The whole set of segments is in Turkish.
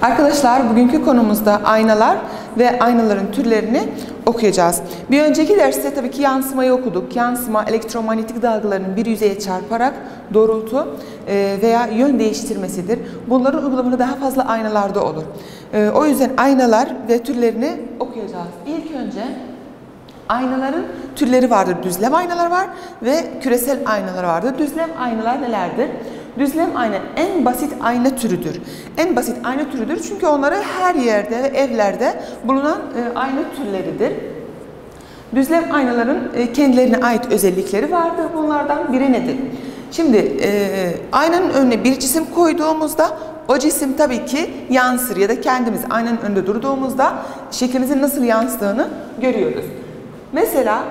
Arkadaşlar bugünkü konumuzda aynalar ve aynaların türlerini okuyacağız. Bir önceki derste tabii ki yansımayı okuduk. Yansıma elektromanyetik dalgaların bir yüzeye çarparak doğrultu veya yön değiştirmesidir. Bunların uygulamaları daha fazla aynalarda olur. O yüzden aynalar ve türlerini okuyacağız. İlk önce aynaların türleri vardır. Düzlem aynalar var ve küresel aynalar vardır. Düzlem aynalar nelerdir? Düzlem ayna en basit ayna türüdür. En basit ayna türüdür çünkü onları her yerde ve evlerde bulunan ayna türleridir. Düzlem aynaların kendilerine ait özellikleri vardır. Bunlardan biri nedir? Şimdi aynanın önüne bir cisim koyduğumuzda o cisim tabii ki yansır ya da kendimiz aynanın önünde durduğumuzda şeklimizin nasıl yansıdığını görüyoruz. Mesela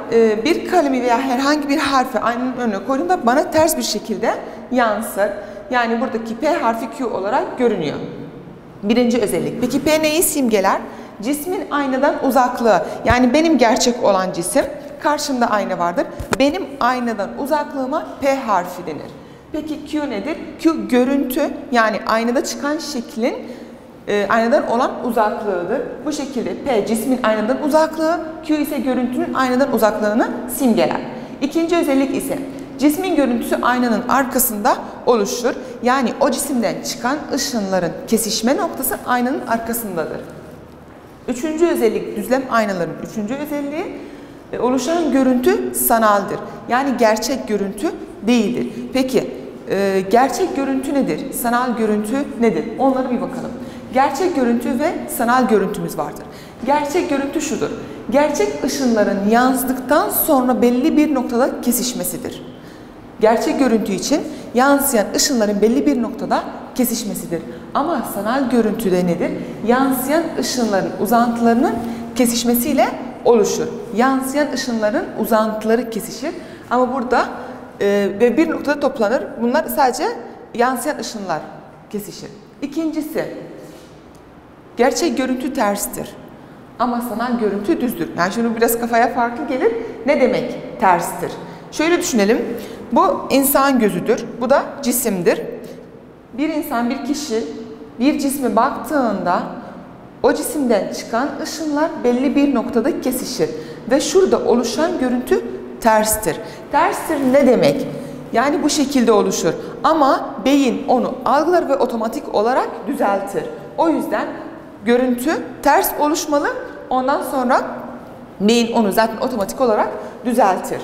bir kalemi veya herhangi bir harfi aynanın önüne koyduğumda bana ters bir şekilde yansır. Yani buradaki P harfi Q olarak görünüyor. Birinci özellik. Peki P neyi simgeler? Cismin aynadan uzaklığı. Yani benim gerçek olan cisim, karşımda ayna vardır. Benim aynadan uzaklığıma P harfi denir. Peki Q nedir? Q görüntü, yani aynada çıkan şeklin aynadan olan uzaklığıdır. Bu şekilde P cismin aynadan uzaklığı, Q ise görüntünün aynadan uzaklığını simgeler. İkinci özellik ise cismin görüntüsü aynanın arkasında oluşur. Yani o cisimden çıkan ışınların kesişme noktası aynanın arkasındadır. Üçüncü özellik, düzlem aynaların üçüncü özelliği oluşan görüntü sanaldır. Yani gerçek görüntü değildir. Peki gerçek görüntü nedir? Sanal görüntü nedir? Onlara bir bakalım. Gerçek görüntü ve sanal görüntümüz vardır. Gerçek görüntü şudur. Gerçek ışınların yansıdıktan sonra belli bir noktada kesişmesidir. Gerçek görüntü için yansıyan ışınların belli bir noktada kesişmesidir. Ama sanal görüntüde nedir? Yansıyan ışınların uzantılarının kesişmesiyle oluşur. Yansıyan ışınların uzantıları kesişir. Ama burada ve bir noktada toplanır. Bunlar sadece yansıyan ışınlar kesişir. İkincisi, gerçek görüntü terstir. Ama sanal görüntü düzdür. Yani şimdi biraz kafaya farklı gelir. Ne demek terstir? Şöyle düşünelim. Bu insan gözüdür. Bu da cisimdir. Bir insan, bir kişi bir cisme baktığında o cisimden çıkan ışınlar belli bir noktada kesişir. Ve şurada oluşan görüntü terstir. Terstir ne demek? Yani bu şekilde oluşur. Ama beyin onu algılar ve otomatik olarak düzeltir. O yüzden görüntü ters oluşmalı. Ondan sonra beyin onu zaten otomatik olarak düzeltir.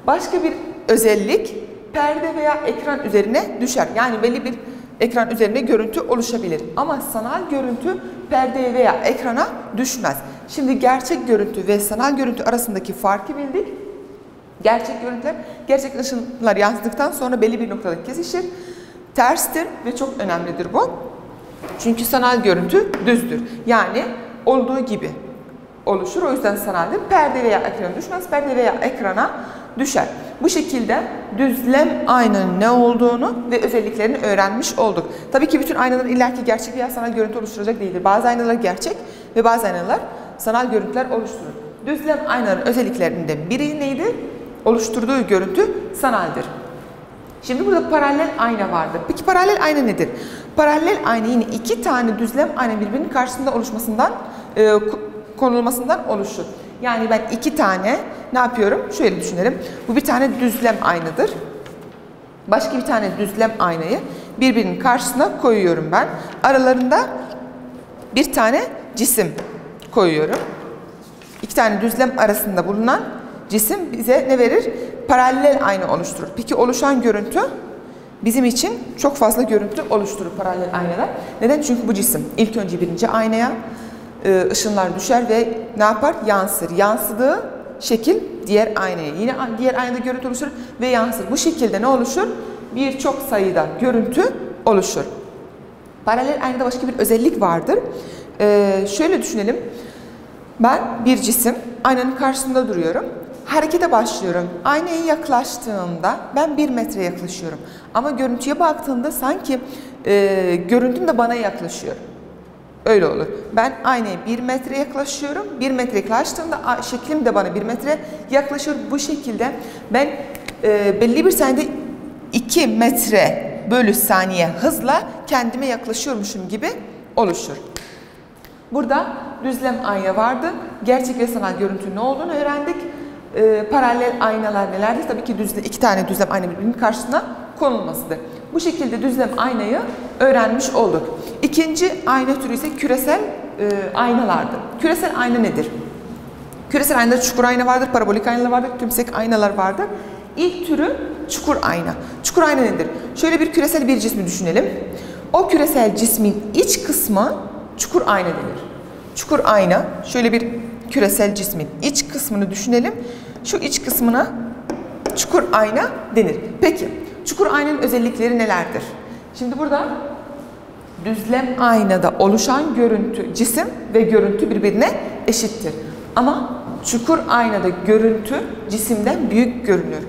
Başka bir özellik, perde veya ekran üzerine düşer. Yani belli bir ekran üzerine görüntü oluşabilir. Ama sanal görüntü perdeye veya ekrana düşmez. Şimdi gerçek görüntü ve sanal görüntü arasındaki farkı bildik. Gerçek görüntüler, gerçek ışınlar yansıdıktan sonra belli bir noktada kesişir. Terstir ve çok önemlidir bu. Çünkü sanal görüntü düzdür. Yani olduğu gibi oluşur. O yüzden sanaldir. Perde veya ekrana düşmez. Perde veya ekrana düşer. Bu şekilde düzlem aynanın ne olduğunu ve özelliklerini öğrenmiş olduk. Tabii ki bütün aynalar illaki gerçek veya sanal görüntü oluşturacak değildir. Bazı aynalar gerçek ve bazı aynalar sanal görüntüler oluşturur. Düzlem aynaların özelliklerinden biri neydi? Oluşturduğu görüntü sanaldir. Şimdi burada paralel ayna vardır. Peki paralel ayna nedir? Paralel ayna yine iki tane düzlem ayna birbirinin karşısında oluşmasından, konulmasından oluşur. Yani ben iki tane ne yapıyorum? Şöyle düşünelim. Bu bir tane düzlem aynadır. Başka bir tane düzlem aynayı birbirinin karşısına koyuyorum ben. Aralarında bir tane cisim koyuyorum. İki tane düzlem arasında bulunan cisim bize ne verir? Paralel ayna oluşturur. Peki oluşan görüntü bizim için çok fazla görüntü oluşturur paralel aynalar. Neden? Çünkü bu cisim ilk önce birinci aynaya ışınlar düşer ve ne yapar? Yansır. Yansıdığı şekil diğer aynaya. Yine diğer aynada görüntü oluşur ve yansır. Bu şekilde ne oluşur? Birçok sayıda görüntü oluşur. Paralel aynada başka bir özellik vardır. Şöyle düşünelim. Ben bir cisim, aynanın karşısında duruyorum. Harekete başlıyorum. Aynaya yaklaştığımda ben 1 metre yaklaşıyorum. Ama görüntüye baktığımda sanki görüntüm de bana yaklaşıyor. Öyle olur. Ben aynaya 1 metre yaklaşıyorum. 1 metre yaklaştığımda şeklim de bana 1 metre yaklaşıyor. Bu şekilde ben belli bir saniyede 2 metre bölü saniye hızla kendime yaklaşıyormuşum gibi oluşur. Burada düzlem ayna vardı. Gerçek ve sanal görüntünün ne olduğunu öğrendik. Paralel aynalar nelerdir? Tabii ki iki tane düzlem ayna birbirinin karşısına konulmasıdır. Bu şekilde düzlem aynayı öğrenmiş olduk. İkinci ayna türü ise küresel aynalardır. Küresel ayna nedir? Küresel aynada çukur ayna vardır, parabolik aynalar vardır, tümsek aynalar vardır. İlk türü çukur ayna. Çukur ayna nedir? Şöyle bir küresel bir cismi düşünelim. O küresel cismin iç kısmı çukur ayna denir. Çukur ayna, şöyle bir küresel cismin iç kısmını düşünelim. Şu iç kısmına çukur ayna denir. Peki, çukur aynanın özellikleri nelerdir? Şimdi burada düzlem aynada oluşan görüntü, cisim ve görüntü birbirine eşittir. Ama çukur aynada görüntü cisimden büyük görünür.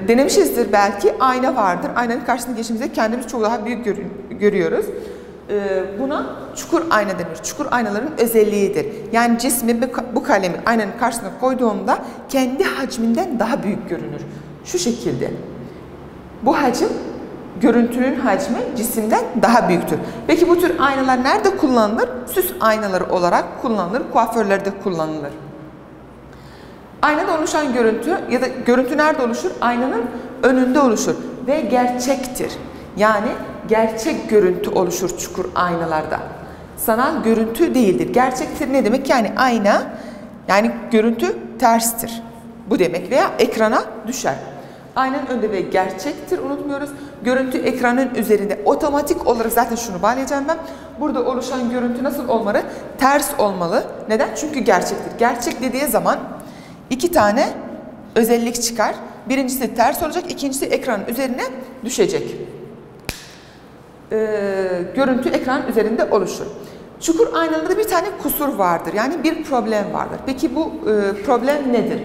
Denemişizdir belki, ayna vardır. Aynanın karşısına geçtiğimizde kendimizi çok daha büyük görüyoruz. Buna çukur ayna denir. Çukur aynaların özelliğidir. Yani cismi bu kalemi aynanın karşısına koyduğumda kendi hacminden daha büyük görünür. Şu şekilde. Bu hacim, görüntünün hacmi cisimden daha büyüktür. Peki bu tür aynalar nerede kullanılır? Süs aynaları olarak kullanılır. Kuaförlerde kullanılır. Aynada oluşan görüntü ya da görüntü nerede oluşur? Aynanın önünde oluşur ve gerçektir. Yani gerçek görüntü oluşur çukur aynalarda. Sanal görüntü değildir. Gerçektir ne demek? Yani ayna, yani görüntü terstir. Bu demek veya ekrana düşer. Aynanın önünde ve gerçektir, unutmuyoruz. Görüntü ekranın üzerinde otomatik olarak, zaten şunu bağlayacağım ben. Burada oluşan görüntü nasıl olmalı? Ters olmalı. Neden? Çünkü gerçektir. Gerçek dediği zaman iki tane özellik çıkar. Birincisi ters olacak, ikincisi ekranın üzerine düşecek. Görüntü ekran üzerinde oluşur. Çukur aynalarda bir tane kusur vardır. Yani bir problem vardır. Peki bu problem nedir?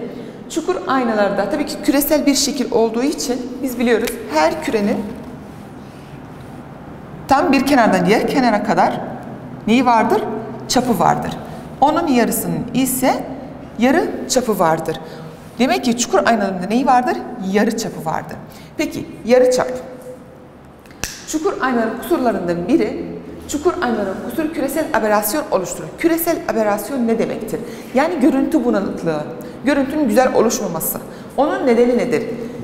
Çukur aynalarda tabii ki küresel bir şekil olduğu için biz biliyoruz her kürenin tam bir kenardan diğer kenara kadar neyi vardır? Çapı vardır. Onun yarısının ise yarı çapı vardır. Demek ki çukur aynalarında neyi vardır? Yarı çapı vardır. Peki yarı çap. Çukur aynaların kusurlarından biri, çukur aynaların kusuru küresel aberasyon oluşturur. Küresel aberasyon ne demektir? Yani görüntü bulanıklığı, görüntünün güzel oluşmaması. Onun nedeni nedir?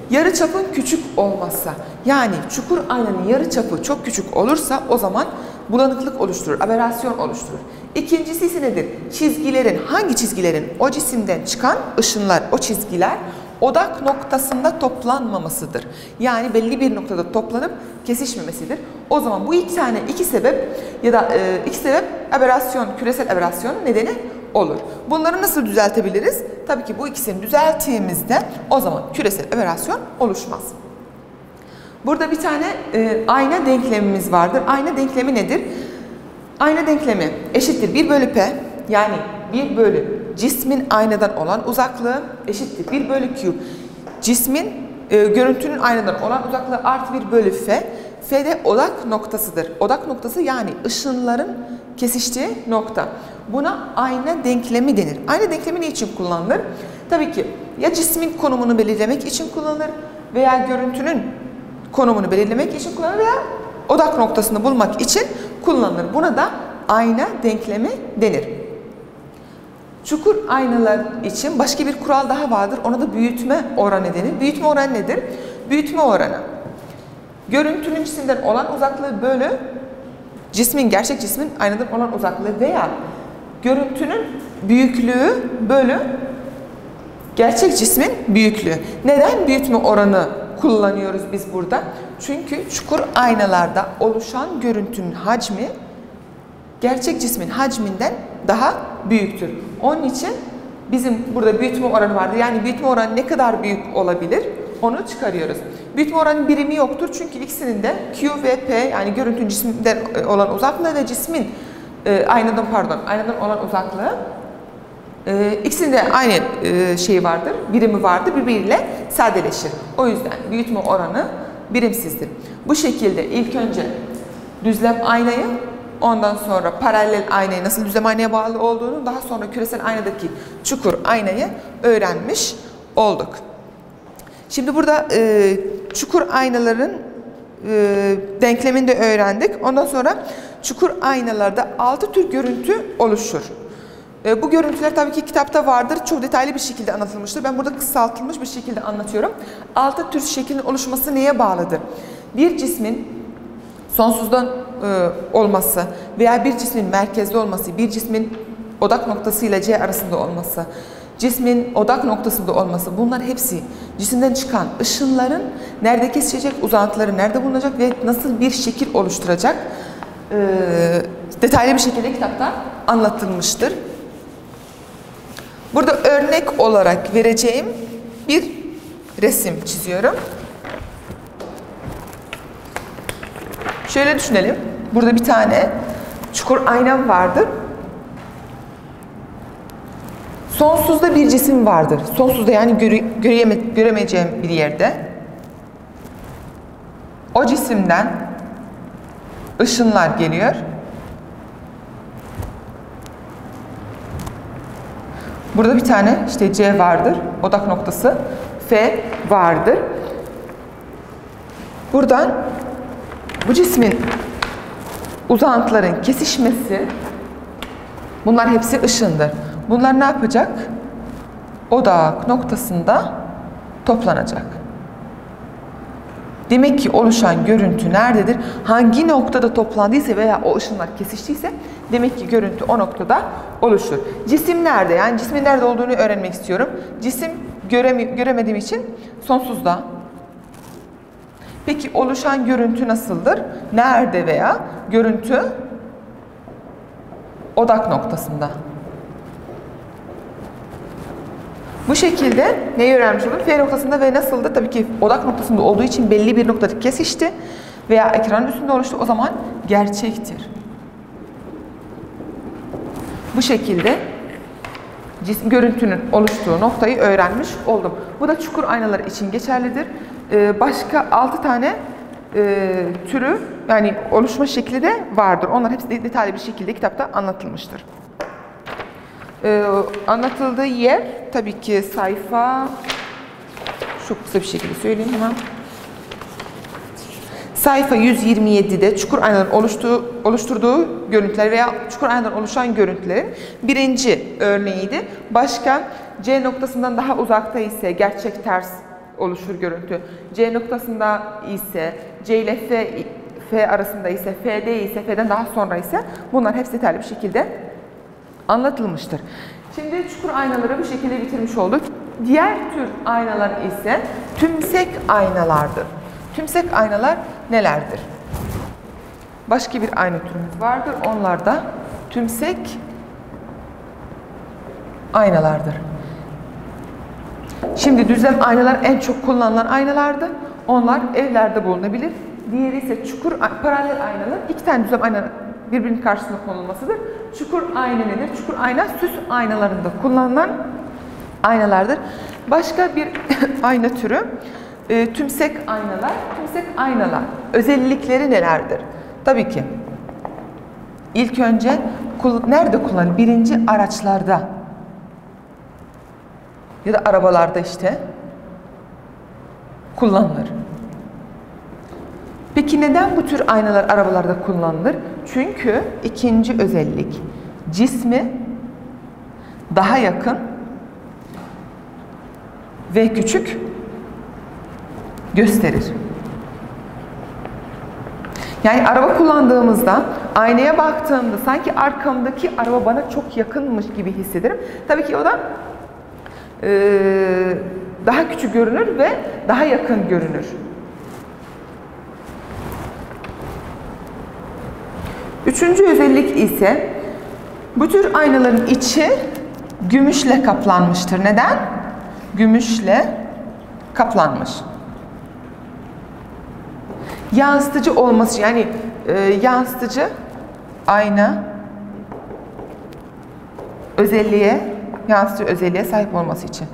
Yarı çapın küçük olması. Yani çukur aynanın yarı çapı çok küçük olursa o zaman bulanıklık oluşturur, aberasyon oluşturur. İkincisi ise nedir? Çizgilerin, hangi çizgilerin? O cisimden çıkan ışınlar, o çizgiler odak noktasında toplanmamasıdır. Yani belli bir noktada toplanıp kesişmemesidir. O zaman bu iki sebep ya da iki sebep aberasyon, küresel aberasyon nedeni olur. Bunları nasıl düzeltebiliriz? Tabii ki bu ikisini düzelttiğimizde o zaman küresel aberasyon oluşmaz. Burada bir tane ayna denklemimiz vardır. Ayna denklemi nedir? Ayna denklemi eşittir 1 bölü P, yani 1 bölü cismin aynadan olan uzaklığı eşittir 1 bölü Q. Cismin, görüntünün aynadan olan uzaklığı artı 1 bölü F. F de odak noktasıdır. Odak noktası yani ışınların kesiştiği nokta. Buna ayna denklemi denir. Ayna denklemi ne için kullanılır? Tabii ki ya cismin konumunu belirlemek için kullanılır veya görüntünün konumunu belirlemek için kullanılır veya odak noktasını bulmak için kullanılır. Buna da ayna denklemi denir. Çukur aynalar için başka bir kural daha vardır. Ona da büyütme oranı denir. Büyütme oranı nedir? Büyütme oranı, görüntünün cisimden olan uzaklığı bölü gerçek cismin aynadan olan uzaklığı veya görüntünün büyüklüğü bölü gerçek cismin büyüklüğü. Neden büyütme oranı kullanıyoruz biz burada? Çünkü çukur aynalarda oluşan görüntünün hacmi gerçek cismin hacminden daha büyüktür. Onun için bizim burada büyütme oranı vardır. Yani büyütme oranı ne kadar büyük olabilir? Onu çıkarıyoruz. Büyütme oranı birimi yoktur çünkü ikisinin de Q ve P, yani görüntünün cisminden olan uzaklığı ve cismin aynadan olan uzaklığı, ikisinin de aynı şey vardır, birimi vardır, birbiriyle sadeleşir. O yüzden büyütme oranı birimsizdir. Bu şekilde ilk önce düzlem aynayı, ondan sonra paralel aynayı nasıl düzlem aynaya bağlı olduğunu, daha sonra küresel aynadaki çukur aynayı öğrenmiş olduk. Şimdi burada çukur aynaların denklemini de öğrendik. Ondan sonra çukur aynalarda 6 tür görüntü oluşur. Bu görüntüler tabii ki kitapta vardır. Çok detaylı bir şekilde anlatılmıştır. Ben burada kısaltılmış bir şekilde anlatıyorum. 6 tür şeklin oluşması neye bağlıdır? Bir cismin sonsuzdan olması veya bir cismin merkezde olması, bir cismin odak noktasıyla C arasında olması, cismin odak noktasında olması, bunlar hepsi cisimden çıkan ışınların nerede kesişecek, uzantıları nerede bulunacak ve nasıl bir şekil oluşturacak detaylı bir şekilde kitapta anlatılmıştır. Burada örnek olarak vereceğim bir resim çiziyorum. Şöyle düşünelim. Burada bir tane çukur aynam vardır. Sonsuzda bir cisim vardır. Sonsuzda yani göremeyeceğim bir yerde. O cisimden ışınlar geliyor. Burada bir tane işte C vardır. Odak noktası. F vardır. Buradan bu cismin uzantıların kesişmesi, bunlar hepsi ışındır. Bunlar ne yapacak? Odak noktasında toplanacak. Demek ki oluşan görüntü nerededir? Hangi noktada toplandıysa veya o ışınlar kesiştiyse demek ki görüntü o noktada oluşur. Cisim nerede? Yani cismin nerede olduğunu öğrenmek istiyorum. Cisim göremediğim için sonsuzda. Peki oluşan görüntü nasıldır? Nerede veya görüntü odak noktasında. Bu şekilde neyi öğrenmiş olduk? F noktasında ve nasıldı? Tabii ki odak noktasında olduğu için belli bir noktada kesişti veya ekranın üstünde oluştu. O zaman gerçektir. Bu şekilde görüntünün oluştuğu noktayı öğrenmiş oldum. Bu da çukur aynaları için geçerlidir. Başka 6 tane türü yani oluşma şekli de vardır. Onlar hepsi detaylı bir şekilde kitapta anlatılmıştır. Anlatıldığı yer tabii ki sayfa, çok kısa bir şekilde söyleyeyim hemen. Sayfa 127'de çukur aynaların oluşturduğu görüntüler veya çukur aynaların oluşan görüntülerin birinci örneğiydi. Başka C noktasından daha uzakta ise gerçek ters oluşur görüntü. C noktasında ise C ile F arasında ise F'de ise F'den daha sonra ise bunlar hepsi detaylı bir şekilde anlatılmıştır. Şimdi çukur aynaları bu şekilde bitirmiş olduk. Diğer tür aynalar ise tümsek aynalardır. Tümsek aynalar nelerdir? Başka bir ayna türümüz vardır. Onlar da tümsek aynalardır. Şimdi düzlem aynalar en çok kullanılan aynalardır. Onlar evlerde bulunabilir. Diğeri ise çukur paralel aynalar. İki tane düzlem ayna birbirinin karşısında konulmasıdır. Çukur ayna nedir? Çukur ayna süs aynalarında kullanılan aynalardır. Başka bir ayna türü tümsek aynalar. Tümsek aynalar özellikleri nelerdir? Tabii ki ilk önce nerede kullanılır? Birinci araçlarda ya da arabalarda işte kullanılır. Peki neden bu tür aynalar arabalarda kullanılır? Çünkü ikinci özellik cismi daha yakın ve küçük gösterir. Yani araba kullandığımızda aynaya baktığımda sanki arkamdaki araba bana çok yakınmış gibi hissederim. Tabii ki o da daha küçük görünür ve daha yakın görünür. Üçüncü özellik ise bu tür aynaların içi gümüşle kaplanmıştır. Neden? Gümüşle kaplanmış. Yansıtıcı olması yani yansıtıcı ayna yansıtıcı özelliğe sahip olması için.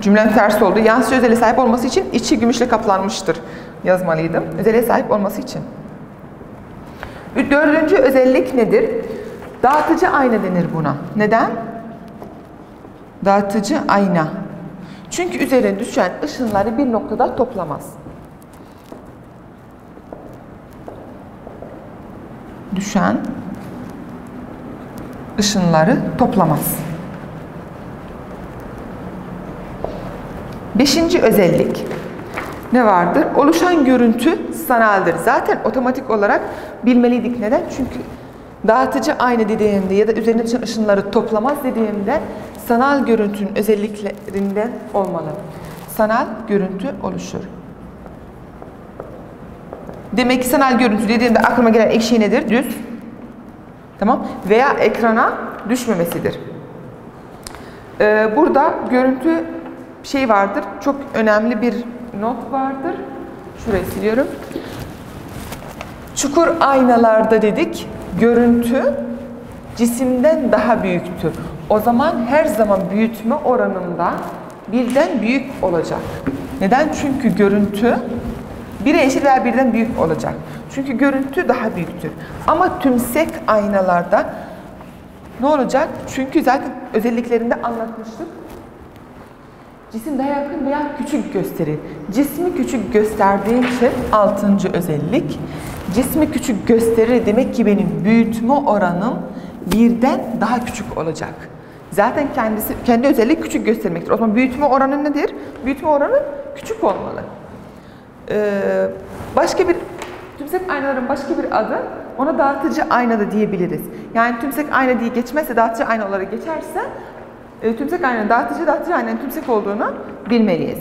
Cümlem ters oldu. Yansıtıcı özelliğe sahip olması için içi gümüşle kaplanmıştır yazmalıydım. Özelliğe sahip olması için. Dördüncü özellik nedir? Dağıtıcı ayna denir buna. Neden? Dağıtıcı ayna. Çünkü üzerine düşen ışınları bir noktada toplamaz. düşen ışınları toplamaz. Beşinci özellik ne vardır? Oluşan görüntü sanaldır. Zaten otomatik olarak bilmeliydik. Neden? Çünkü dağıtıcı ayna dediğimde ya da üzerine düşen ışınları toplamaz dediğimde sanal görüntünün özelliklerinden olmalı. Sanal görüntü oluşur. Demek ki sanal görüntü dediğimde aklıma gelen ilk şey nedir? Düz. Tamam. Veya ekrana düşmemesidir. Burada görüntü şey vardır. Çok önemli bir not vardır. Şurayı siliyorum. Çukur aynalarda dedik. Görüntü cisimden daha büyüktür. O zaman her zaman büyütme oranında birden büyük olacak. Neden? Çünkü görüntü 1'e eşit veya birden büyük olacak. Çünkü görüntü daha büyüktür. Ama tümsek aynalarda ne olacak? Çünkü zaten özelliklerinde anlatmıştık. Cisim daha yakın veya küçük gösterir. Cismi küçük gösterdiği için 6. özellik. Cismi küçük gösterir demek ki benim büyütme oranım birden daha küçük olacak. Zaten kendi özelliği küçük göstermektir. O zaman büyütme oranı nedir? Büyütme oranı küçük olmalı. Tümsek aynaların başka bir adı, ona dağıtıcı ayna da diyebiliriz. Yani tümsek ayna diye geçmezse, dağıtıcı ayna olarak geçerse, tümsek aynanın dağıtıcı aynanın tümsek olduğunu bilmeliyiz.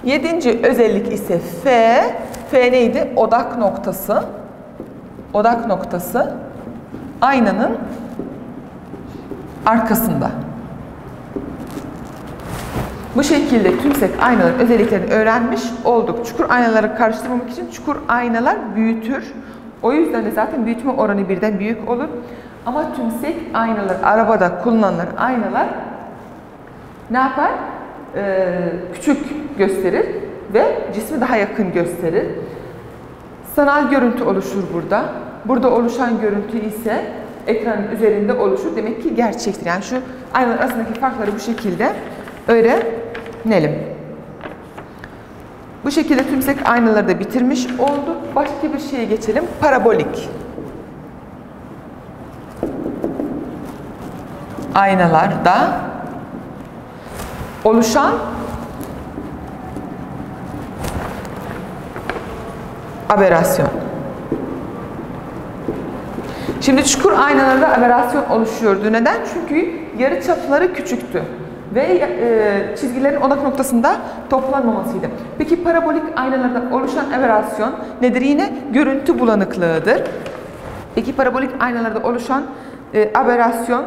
7. özellik ise F. F neydi? Odak noktası. Odak noktası aynanın arkasında. Bu şekilde tümsek aynaların özelliklerini öğrenmiş olduk. Çukur aynaları karıştırmamak için çukur aynalar büyütür. O yüzden de zaten büyütme oranı birden büyük olur. Ama tümsek aynalar, arabada kullanılan aynalar ne yapar? Küçük gösterir ve cismi daha yakın gösterir. Sanal görüntü oluşur burada. Burada oluşan görüntü ise ekranın üzerinde oluşur. Demek ki gerçektir. Yani şu aynalar arasındaki farkları bu şekilde öğrenelim. Bu şekilde tümsek aynaları da bitirmiş olduk. Başka bir şeye geçelim. Parabolik aynalarda oluşan aberasyon. Şimdi çukur aynalarda aberasyon oluşuyordu. Neden? Çünkü yarıçapları küçüktü ve çizgilerin odak noktasında toplanmamasıydı. Peki parabolik aynalarda oluşan aberasyon nedir? Yine görüntü bulanıklığıdır. Peki parabolik aynalarda oluşan aberasyon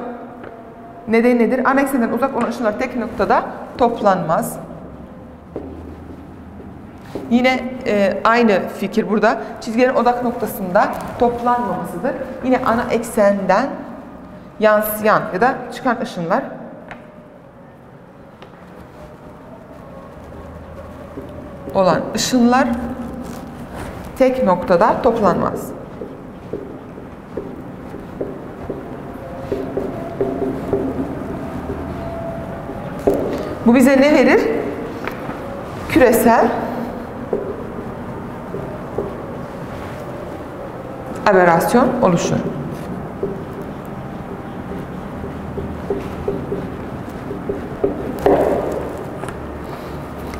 nedeni nedir? Ana eksenden uzak olan ışınlar tek noktada toplanmaz. Yine aynı fikir burada. Çizgilerin odak noktasında toplanmamasıdır. Yine ana eksenden yansıyan ya da çıkan ışınlar olan ışınlar tek noktada toplanmaz. Bu bize ne verir? Küresel aberasyon oluşur.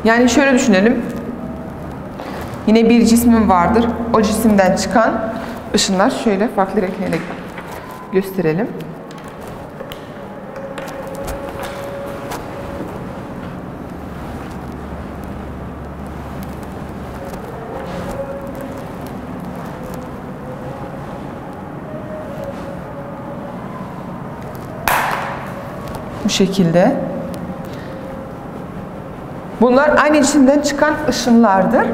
Yani şöyle düşünelim. Yine bir cismim vardır. O cisimden çıkan ışınlar şöyle farklı renklerle gösterelim. Bu şekilde. Bunlar aynı cisimden çıkan ışınlardır.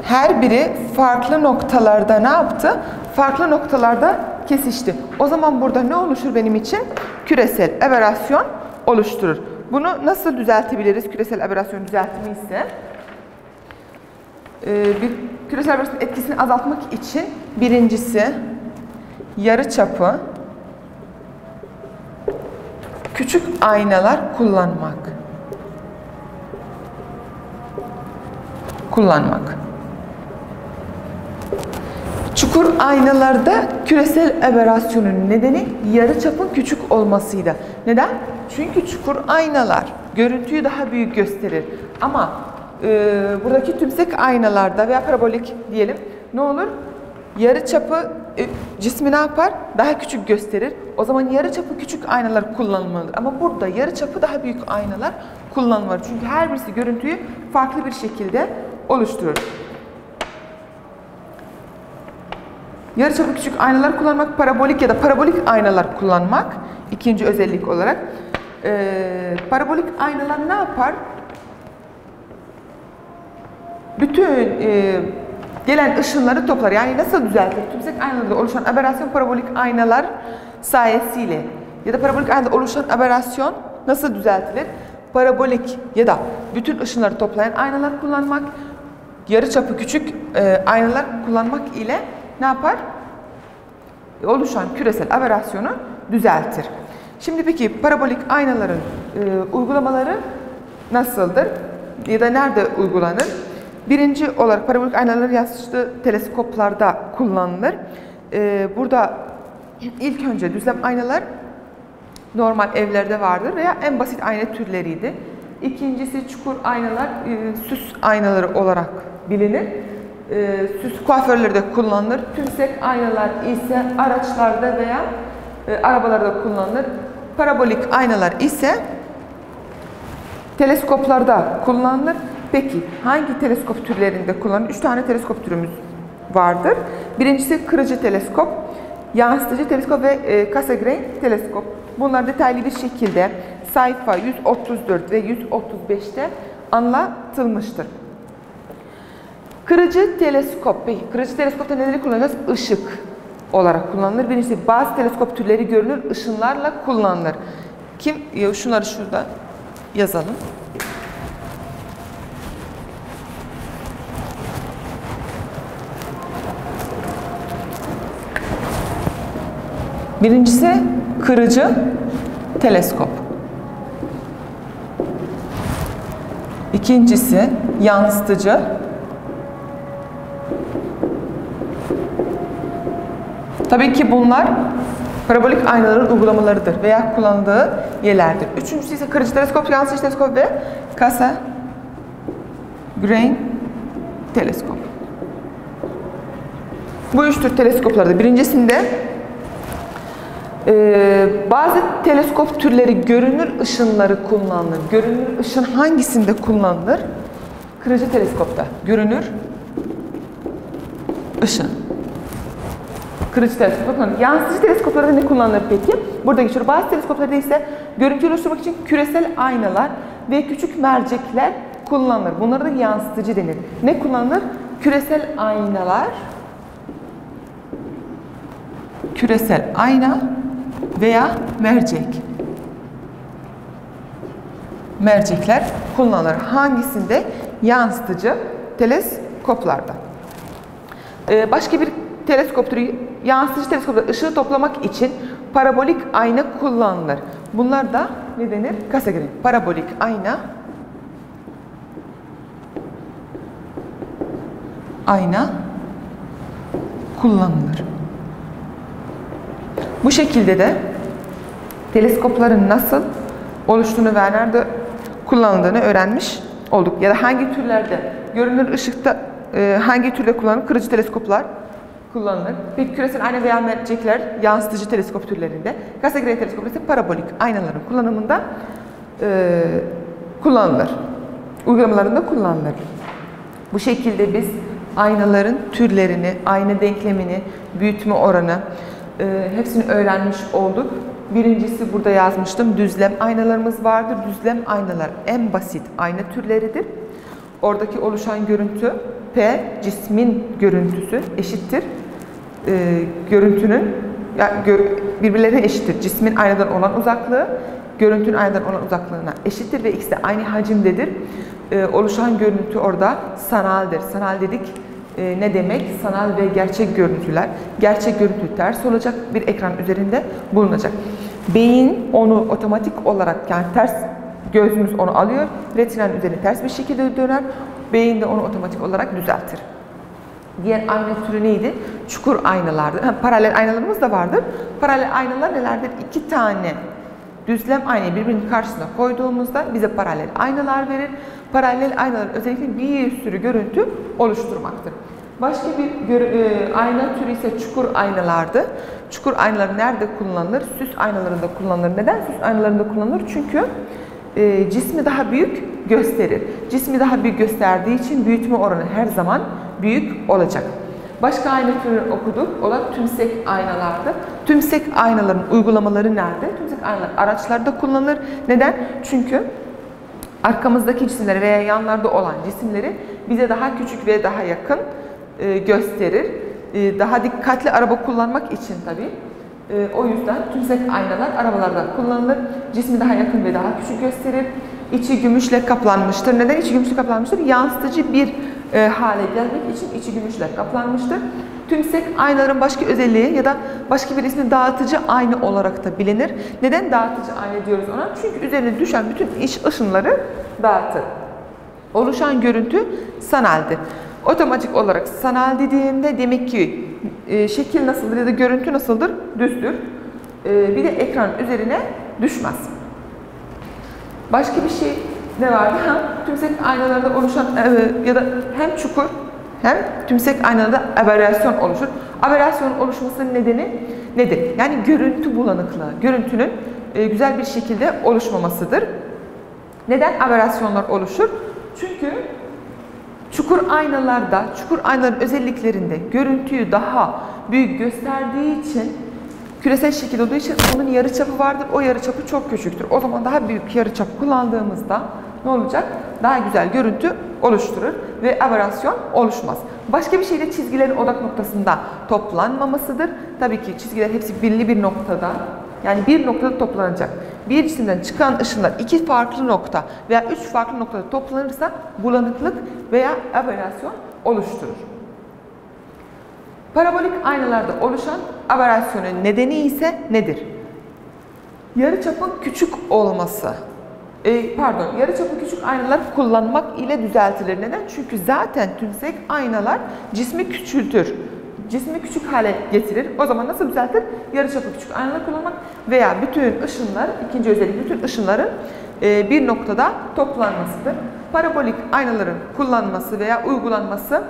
Her biri farklı noktalarda ne yaptı? Farklı noktalarda kesişti. O zaman burada ne oluşur benim için? Küresel aberasyon oluşturur. Bunu nasıl düzeltebiliriz? Küresel aberasyon düzeltimi ise bir küresel aberasyon etkisini azaltmak için birincisi yarıçapı küçük aynalar kullanmak. Çukur aynalarda küresel aberrasyonun nedeni yarıçapın küçük olmasıydı. Neden? Çünkü çukur aynalar görüntüyü daha büyük gösterir. Ama buradaki tümsek aynalarda veya parabolik diyelim ne olur? Yarıçapı cismi ne yapar? Daha küçük gösterir. O zaman yarıçapı küçük aynalar kullanılmalıdır. Ama burada yarıçapı daha büyük aynalar kullanılmalıdır. Çünkü her birisi görüntüyü farklı bir şekilde oluşturur. Yarıçapı küçük aynalar kullanmak, parabolik ya da parabolik aynalar kullanmak ikinci özellik olarak. Parabolik aynalar ne yapar? Bütün gelen ışınları toplar. Yani nasıl düzeltir? Tümsek aynalarda oluşan aberrasyon parabolik aynalar sayesiyle ya da parabolik aynada oluşan aberrasyon nasıl düzeltilir? Parabolik ya da bütün ışınları toplayan aynalar kullanmak, yarıçapı küçük aynalar kullanmak ile ne yapar? Oluşan küresel aberrasyonu düzeltir. Şimdi peki parabolik aynaların uygulamaları nasıldır? Ya da nerede uygulanır? Birinci olarak parabolik aynalar yaşlı teleskoplarda kullanılır. Burada ilk önce düzlem aynalar normal evlerde vardır veya en basit ayna türleriydi. İkincisi çukur aynalar süs aynaları olarak bilinir. Süs kuaförlerde kullanılır. Tümsek aynalar ise araçlarda veya arabalarda kullanılır. Parabolik aynalar ise teleskoplarda kullanılır. Peki hangi teleskop türlerinde kullanılır? 3 tane teleskop türümüz vardır. Birincisi kırıcı teleskop, yansıtıcı teleskop ve Cassegrain teleskop. Bunlar detaylı bir şekilde sayfa 134 ve 135'te anlatılmıştır. Kırıcı teleskop. Peki kırıcı teleskopta neleri kullanacağız? Işık olarak kullanılır. Birincisi bazı teleskop türleri görünür ışınlarla kullanılır. Şunları şurada yazalım. Birincisi kırıcı teleskop. İkincisi yansıtıcı. Tabii ki bunlar parabolik aynaların uygulamalarıdır veya kullanıldığı yerlerdir. Üçüncüsü ise kırıcı teleskop, yansıtıcı teleskop ve Cassegrain teleskop. Bu üç tür teleskoplarda birincisinde bazı teleskop türleri görünür ışınları kullanılır. Görünür ışın hangisinde kullanılır? Kırıcı teleskopta. Görünür ışın. Kırıcı teleskopta kullanılır. Yansıtıcı teleskoplarda ne kullanılır peki? Burada geçiyor. Bazı teleskoplarda ise görüntü oluşturmak için küresel aynalar ve küçük mercekler kullanılır. Bunlara da yansıtıcı denir. Ne kullanılır? Küresel aynalar, küresel ayna veya mercek. Mercekler kullanılır. Hangisinde? Yansıtıcı teleskoplarda. Başka bir teleskop türü, yansıtıcı teleskopta ışığı toplamak için parabolik ayna kullanılır. Bunlar da ne denir? Cassegrain. Parabolik ayna kullanılır. Bu şekilde de teleskopların nasıl oluştuğunu ve nerede kullanıldığını öğrenmiş olduk. Ya da hangi türlerde görünür ışıkta hangi türde kullanılır? Kırıcı teleskoplar kullanılır. Peki küresel ayna veya mercekler yansıtıcı teleskop türlerinde, Cassegrain teleskopları ise parabolik aynaların kullanımında kullanılır. Uygulamalarında kullanılır. Bu şekilde biz aynaların türlerini, ayna denklemini, büyütme oranı hepsini öğrenmiş olduk. Birincisi burada yazmıştım. Düzlem aynalarımız vardır. Düzlem aynalar en basit ayna türleridir. Oradaki oluşan görüntü P cismin görüntüsü eşittir. Görüntünün birbirlerine eşittir. Cismin aynadan olan uzaklığı görüntünün aynadan olan uzaklığına eşittir ve ikisi de aynı hacimdedir. Oluşan görüntü orada sanaldır. Sanal dedik. Ne demek? Sanal ve gerçek görüntüler. Gerçek görüntü ters olacak, bir ekran üzerinde bulunacak. Beyin onu otomatik olarak, yani ters gözümüz onu alıyor, retinanın üzerine ters bir şekilde döner, beyin de onu otomatik olarak düzeltir. Diğer ayna türü neydi? Çukur aynalardı. Paralel aynalarımız da vardır. Paralel aynalar nelerdir? 2 tane düzlem aynayı birbirinin karşısına koyduğumuzda bize paralel aynalar verir. Paralel aynaların özellikle bir sürü görüntü oluşturmaktır. Başka bir ayna türü ise çukur aynalardı. Çukur aynalar nerede kullanılır? Süs aynalarında kullanılır. Neden süs aynalarında kullanılır? Çünkü cismi daha büyük gösterir. Cismi daha büyük gösterdiği için büyütme oranı her zaman büyük olacak. Başka ayna türü okuduk. O da tümsek aynalardı. Tümsek aynaların uygulamaları nerede? Tümsek aynalar araçlarda kullanılır. Neden? Çünkü arkamızdaki cisimleri veya yanlarda olan cisimleri bize daha küçük ve daha yakın gösterir. Daha dikkatli araba kullanmak için tabii. O yüzden tümsek aynalar arabalarda kullanılır. Cismi daha yakın ve daha küçük gösterir. İçi gümüşle kaplanmıştır. Neden içi gümüşle kaplanmıştır? Yansıtıcı bir hale gelmek için içi gümüşle kaplanmıştır. Tümsek aynaların başka özelliği ya da başka bir ismi dağıtıcı ayna olarak da bilinir. Neden dağıtıcı ayna diyoruz ona? Çünkü üzerine düşen bütün ışınları dağıtır. Oluşan görüntü sanaldir. Otomatik olarak sanal dediğimde demek ki şekil nasıldır ya da görüntü nasıldır? Düzdür. Bir de ekran üzerine düşmez. Başka bir şey ne vardı? Tümsek aynalarda oluşan ya da hem çukur hem tümsek aynalarda aberasyon oluşur. Aberrasyonun oluşmasının nedeni nedir? Yani görüntü bulanıklığı, görüntünün güzel bir şekilde oluşmamasıdır. Neden aberrasyonlar oluşur? Çünkü çukur aynalarda, çukur aynaların özelliklerinde görüntüyü daha büyük gösterdiği için, küresel şekil olduğu için onun yarıçapı vardır. O yarıçapı çok küçüktür. O zaman daha büyük yarıçap kullandığımızda ne olacak? Daha güzel görüntü oluşturur ve aberrasyon oluşmaz. Başka bir şey de çizgilerin odak noktasında toplanmamasıdır. Tabii ki çizgiler hepsi belli bir noktada, yani bir noktada toplanacak. Bir cisimden çıkan ışınlar 2 farklı nokta veya 3 farklı noktada toplanırsa bulanıklık veya aberrasyon oluşturur. Parabolik aynalarda oluşan aberrasyonun nedeni ise nedir? Yarıçapın küçük olması. Yarıçapı küçük aynalar kullanmak ile düzeltilir. Neden? Çünkü zaten tümsek aynalar cismi küçültür. Cismi küçük hale getirir. O zaman nasıl düzeltir? Yarıçapı küçük aynalar kullanmak veya bütün ışınlar, ikinci özellik bütün ışınların bir noktada toplanmasıdır. Parabolik aynaların kullanması veya uygulanması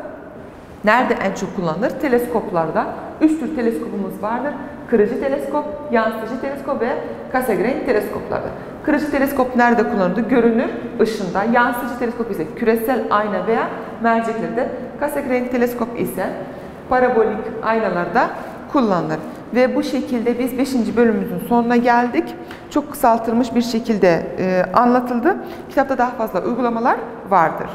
nerede en çok kullanılır? Teleskoplarda. 3 tür teleskopumuz vardır. Kırıcı teleskop, yansıtıcı teleskop ve Cassegrain teleskoplarda. Kırıcı teleskop nerede kullanılır? Görünür ışında. Yansıtıcı teleskop ise küresel ayna veya merceklerde. Cassegrain teleskop ise parabolik aynalarda kullanılır. Ve bu şekilde biz 5. bölümümüzün sonuna geldik. Çok kısaltılmış bir şekilde anlatıldı. Kitapta daha fazla uygulamalar vardır.